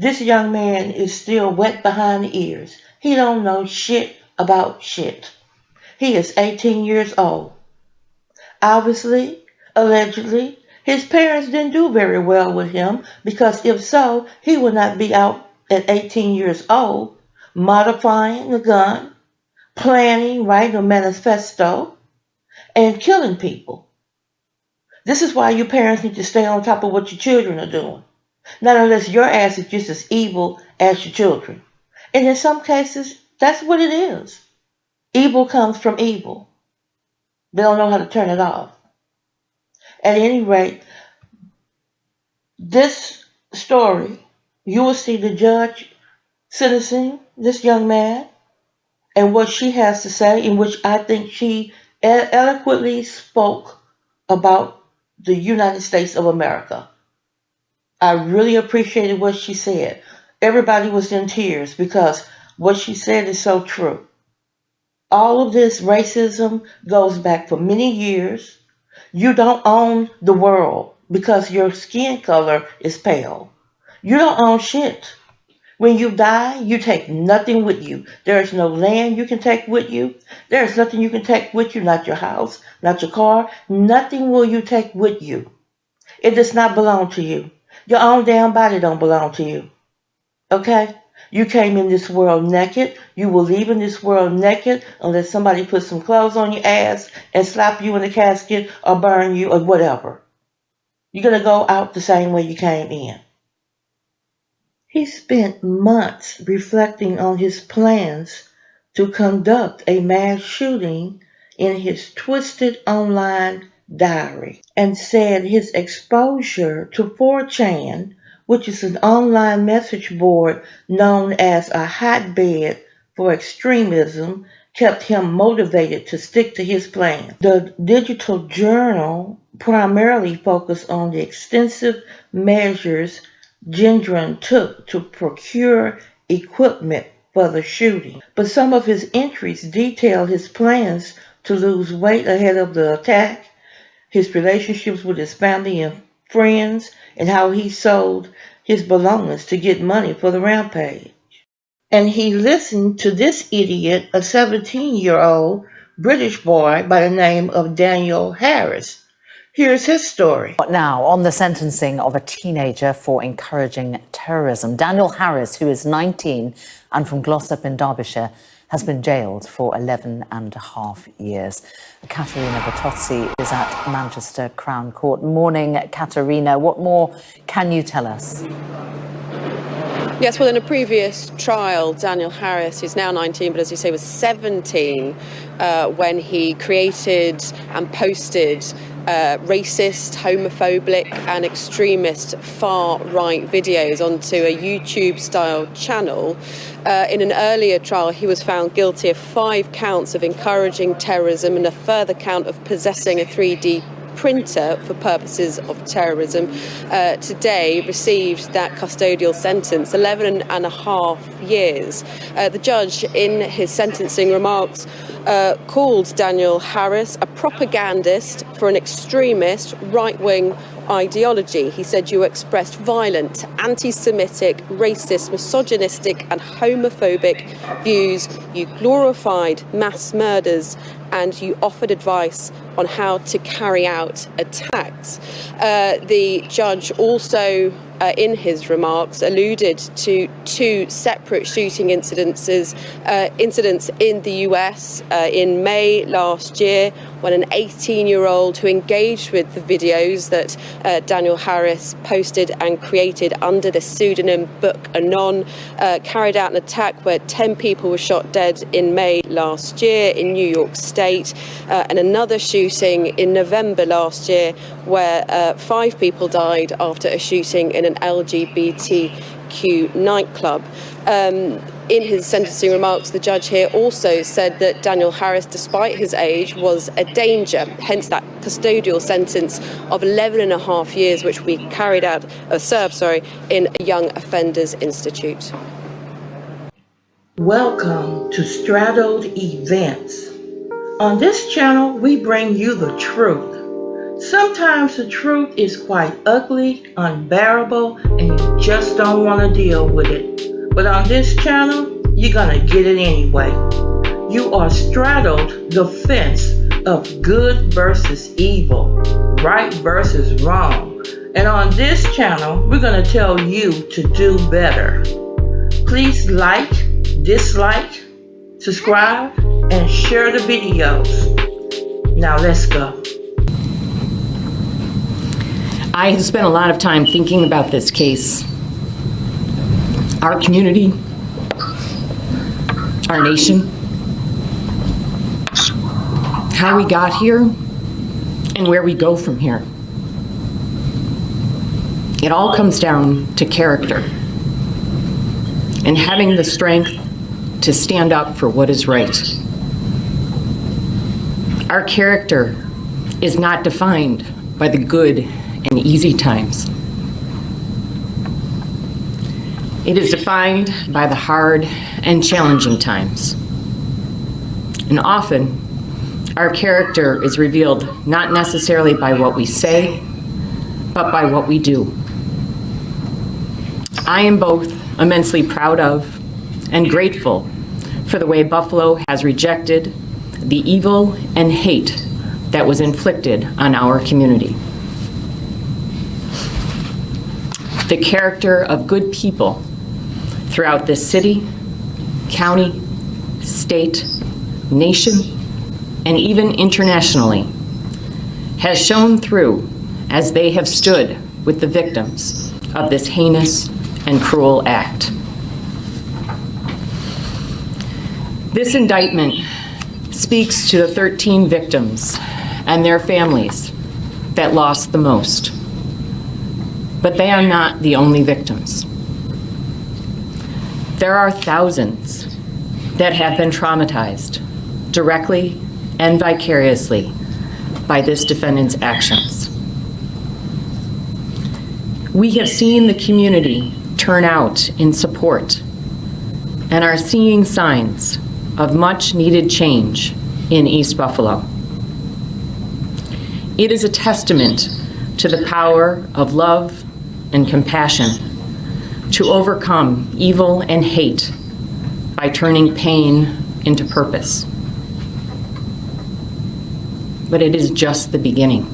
This young man is still wet behind the ears. He don't know shit about shit. He is 18 years old. Obviously, allegedly, his parents didn't do very well with him because if so, he would not be out at 18 years old modifying the gun, planning, writing a manifesto, and killing people. This is why you parents need to stay on top of what your children are doing. Not unless your ass is just as evil as your children. And in some cases, that's what it is. Evil comes from evil. They don't know how to turn it off. At any rate, this story, you will see the judge sentencing this young man and what she has to say, in which I think she eloquently spoke about the United States of America. I really appreciated what she said. Everybody was in tears because what she said is so true. All of this racism goes back for many years. You don't own the world because your skin color is pale. You don't own shit. When you die, you take nothing with you. There is no land you can take with you. There is nothing you can take with you, not your house, not your car. Nothing will you take with you. It does not belong to you. Your own damn body don't belong to you. Okay? You came in this world naked. You will leave in this world naked unless somebody puts some clothes on your ass and slap you in the casket or burn you or whatever. You're going to go out the same way you came in. He spent months reflecting on his plans to conduct a mass shooting in his twisted online diary and said his exposure to 4chan, which is an online message board known as a hotbed for extremism, kept him motivated to stick to his plan. The digital journal primarily focused on the extensive measures Gendron took to procure equipment for the shooting, but some of his entries detail his plans to lose weight ahead of the attack, his relationships with his family and friends, and how he sold his belongings to get money for the rampage. And he listened to this idiot, a 17-year-old British boy by the name of Daniel Harris. Here's his story. Now, on the sentencing of a teenager for encouraging terrorism, Daniel Harris, who is 19 and from Glossop in Derbyshire, has been jailed for 11 and a half years. Caterina Vitozzi is at Manchester Crown Court. Morning, Caterina. What more can you tell us? Yes, well, in a previous trial, Daniel Harris, who's now 19, but as you say, was 17 when he created and posted racist, homophobic and extremist far-right videos onto a YouTube-style channel. In an earlier trial, he was found guilty of 5 counts of encouraging terrorism and a further count of possessing a 3D printer for purposes of terrorism. Today received that custodial sentence, 11 and a half years. The judge, in his sentencing remarks, called Daniel Harris a propagandist for an extremist right-wing ideology. He said you expressed violent, anti-Semitic, racist, misogynistic and homophobic views. You glorified mass murders and you offered advice on how to carry out attacks. The judge also, in his remarks, alluded to 2 separate shooting incidents in the US in May last year, when an 18-year-old who engaged with the videos that Daniel Harris posted and created under the pseudonym Book Anon carried out an attack where 10 people were shot dead in May last year in New York State, and another shooting in November last year where 5 people died after a shooting in an LGBTQ nightclub. In his sentencing remarks, the judge here also said that Daniel Harris, despite his age, was a danger, hence that custodial sentence of 11 and a half years, which we served in a Young Offenders Institute. Welcome to Straddled Events. On this channel, we bring you the truth. Sometimes the truth is quite ugly, unbearable, and you just don't want to deal with it. But on this channel, you're going to get it anyway. You are straddled the fence of good versus evil, right versus wrong. And on this channel, we're going to tell you to do better. Please like, dislike, subscribe, and share the videos. Now let's go. I have spent a lot of time thinking about this case, our community, our nation, how we got here, and where we go from here. It all comes down to character and having the strength to stand up for what is right. Our character is not defined by the good and easy times. It is defined by the hard and challenging times. And often, our character is revealed not necessarily by what we say, but by what we do. I am both immensely proud of and grateful for the way Buffalo has rejected the evil and hate that was inflicted on our community. The character of good people throughout this city, county, state, nation, and even internationally has shown through as they have stood with the victims of this heinous and cruel act. This indictment speaks to the 13 victims and their families that lost the most. But they are not the only victims. There are thousands that have been traumatized directly and vicariously by this defendant's actions. We have seen the community turn out in support and are seeing signs of much needed change in East Buffalo. It is a testament to the power of love and compassion to overcome evil and hate by turning pain into purpose. But it is just the beginning.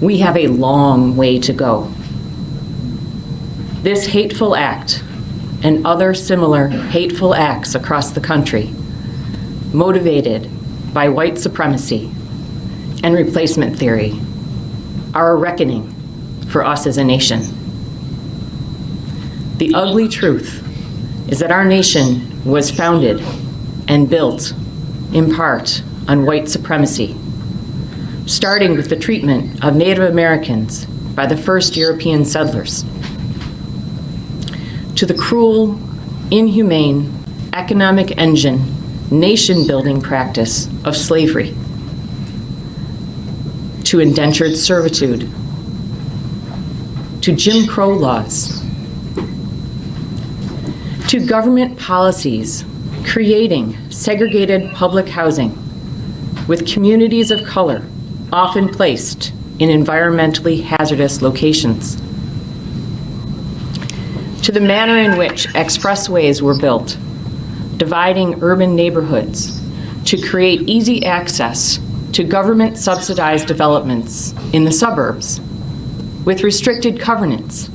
We have a long way to go. This hateful act and other similar hateful acts across the country, motivated by white supremacy and replacement theory, are a reckoning for us as a nation. The ugly truth is that our nation was founded and built in part on white supremacy, starting with the treatment of Native Americans by the first European settlers, to the cruel, inhumane, economic engine, nation-building practice of slavery, to indentured servitude, to Jim Crow laws, to government policies creating segregated public housing with communities of color often placed in environmentally hazardous locations, to the manner in which expressways were built, dividing urban neighborhoods to create easy access to government-subsidized developments in the suburbs with restricted covenants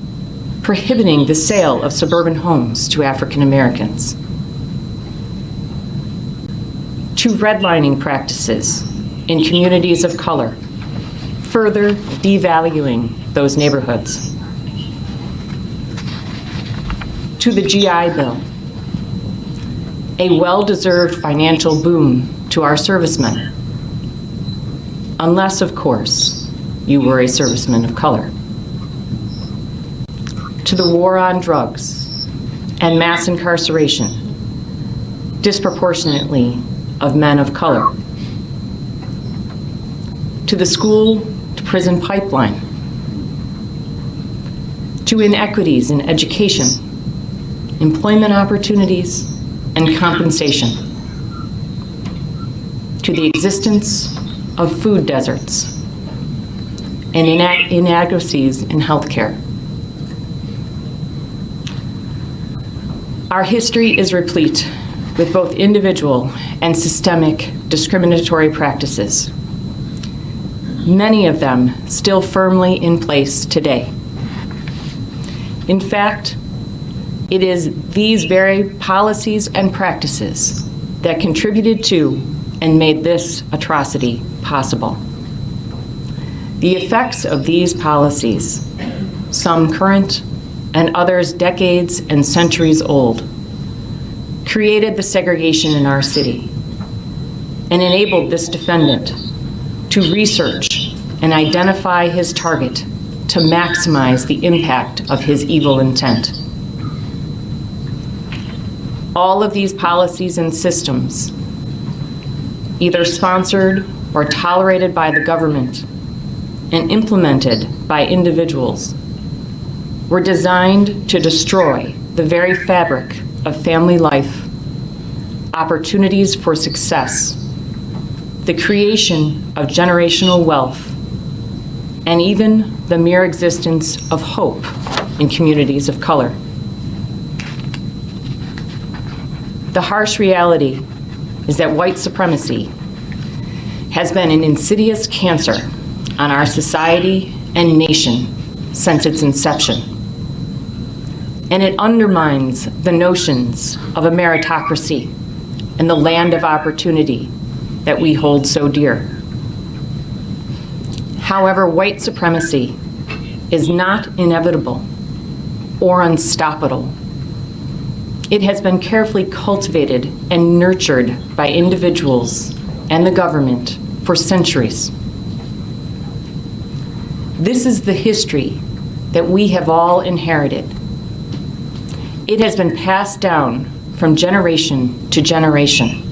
prohibiting the sale of suburban homes to African Americans, to redlining practices in communities of color, further devaluing those neighborhoods, to the GI Bill, a well-deserved financial boon to our servicemen, unless, of course, you were a serviceman of color, to the war on drugs and mass incarceration, disproportionately of men of color, to the school-to-prison pipeline, to inequities in education, employment opportunities, and compensation, to the existence of food deserts and inadequacies in healthcare. Our history is replete with both individual and systemic discriminatory practices, many of them still firmly in place today. In fact, it is these very policies and practices that contributed to and made this atrocity possible. The effects of these policies, some current and others decades and centuries old, created the segregation in our city and enabled this defendant to research and identify his target to maximize the impact of his evil intent. All of these policies and systems, either sponsored or tolerated by the government and implemented by individuals, were designed to destroy the very fabric of family life, opportunities for success, the creation of generational wealth, and even the mere existence of hope in communities of color. The harsh reality is that white supremacy has been an insidious cancer on our society and nation since its inception. And it undermines the notions of a meritocracy and the land of opportunity that we hold so dear. However, white supremacy is not inevitable or unstoppable. It has been carefully cultivated and nurtured by individuals and the government for centuries. This is the history that we have all inherited. It has been passed down from generation to generation.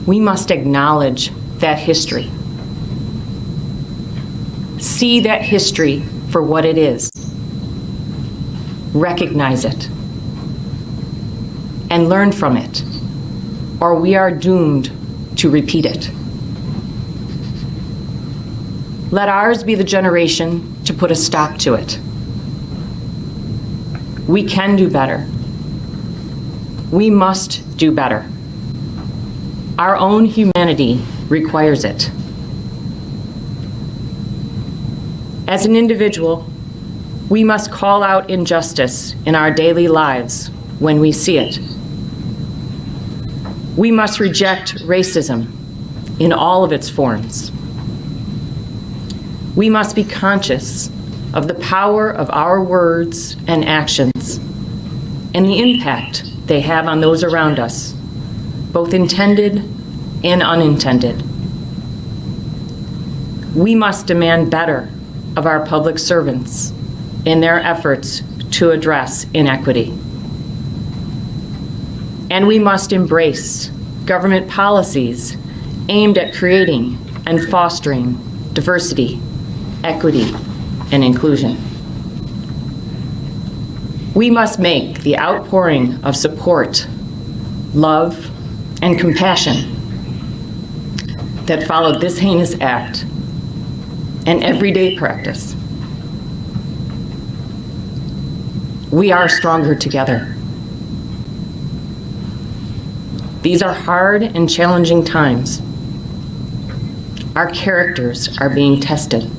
We must acknowledge that history. See that history for what it is. Recognize it. And learn from it, or we are doomed to repeat it. Let ours be the generation to put a stop to it. We can do better. We must do better. Our own humanity requires it. As an individual, we must call out injustice in our daily lives when we see it. We must reject racism in all of its forms. We must be conscious of the power of our words and actions and the impact they have on those around us, both intended and unintended. We must demand better of our public servants in their efforts to address inequity. And we must embrace government policies aimed at creating and fostering diversity, equity, and inclusion. We must make the outpouring of support, love, and compassion that followed this heinous act an everyday practice. We are stronger together. These are hard and challenging times. Our characters are being tested.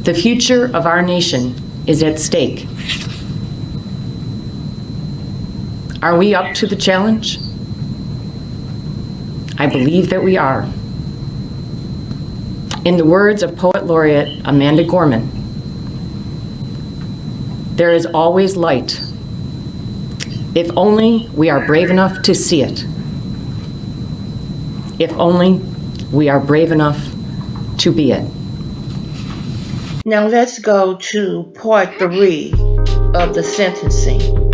The future of our nation is at stake. Are we up to the challenge? I believe that we are. In the words of Poet Laureate Amanda Gorman, there is always light, if only we are brave enough to see it. If only we are brave enough to be it. Now let's go to part 3 of the sentencing.